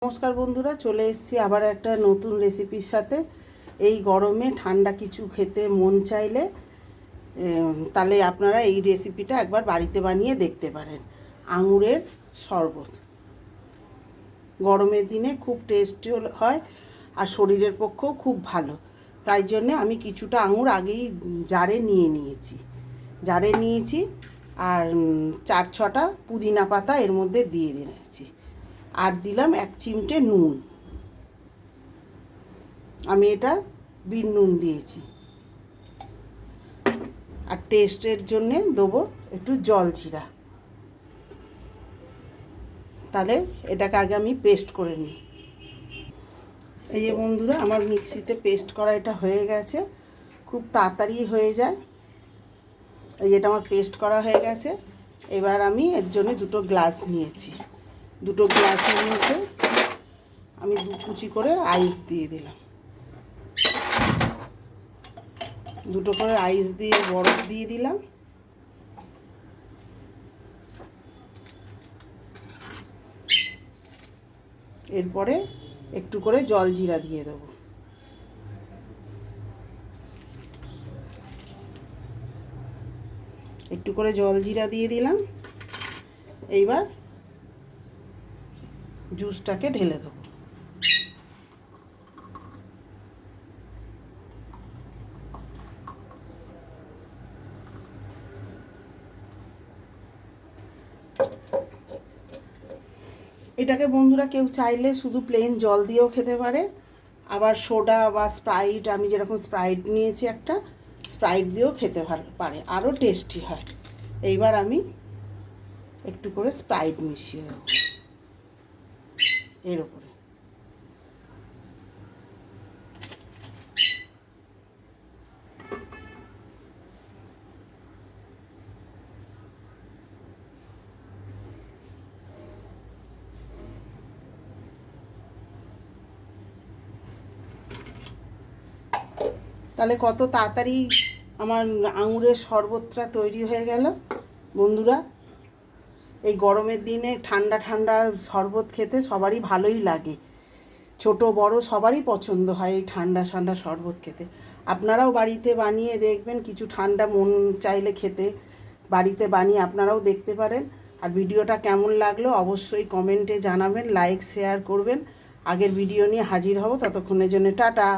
নমস্কার বন্ধুরা, চলে এসেছি আবার একটা নতুন রেসিপির সাথে। এই গরমে ঠান্ডা কিছু খেতে মন চাইলে তাহলে আপনারা এই রেসিপিটা একবার বাড়িতে বানিয়ে দেখতে পারেন। আঙুরের শরবত গরমের দিনে খুব টেস্টি হয় আর শরীরের পক্ষেও খুব ভালো। তাই জন্যে আমি কিছুটা আঙুর আগেই জারে নিয়েছি আর 4-6টা পুদিনা পাতা এর মধ্যে দিয়ে দিয়েছি। আর দিলাম 1 চিমটে নুন। আমি এটা বিন নুন দিয়েছি। আর টেস্টের জন্যে দেবো একটু জল জিরা। তাহলে এটাকে আগে আমি পেস্ট করে নিই। এই যে বন্ধুরা, আমার মিক্সিতে পেস্ট করা এটা হয়ে গেছে, খুব তাড়াতাড়ি হয়ে যায়। এই এটা আমার পেস্ট করা হয়ে গেছে। এবার আমি এর জন্য 2 গ্লাস নিয়েছি। 2 গ্লাসের মধ্যে আমি 2 কুচি করে আইস দিয়ে দিলাম। 2 করে আইস দিয়ে বরফ দিয়ে দিলাম। এরপরে একটু করে জল জিরা দিয়ে দেবো। একটু করে জল জিরা দিয়ে দিলাম। এইবার জুসটাকে ঢেলে দেবো। এটাকে বন্ধুরা কেউ চাইলে শুধু প্লেন জল দিয়েও খেতে পারে, আবার সোডা বা স্প্রাইট, আমি যেরকম স্প্রাইট নিয়েছি একটা, স্প্রাইট দিয়েও খেতে পারে, আরও টেস্টি হয়। এইবার আমি একটু করে স্প্রাইট মিশিয়ে দেবো এর উপরে। তাহলে কত তাড়াতাড়ি আমার আঙুরের শরবতটা তৈরি হয়ে গেল বন্ধুরা। এই গরমের দিনে ঠান্ডা ঠান্ডা শরবত খেতে সবারই ভালোই লাগে, ছোট বড় সবারই পছন্দ হয় এই ঠান্ডা ঠান্ডা শরবত খেতে। আপনারাও বাড়িতে বানিয়ে দেখবেন, কিছু ঠান্ডা মন চাইলে খেতে বাড়িতে বানিয়ে আপনারাও দেখতে পারেন। আর ভিডিওটা কেমন লাগলো অবশ্যই কমেন্টে জানাবেন, লাইক শেয়ার করবেন। আগের ভিডিও নিয়ে হাজির হব, ততক্ষণের জন্য টাটা।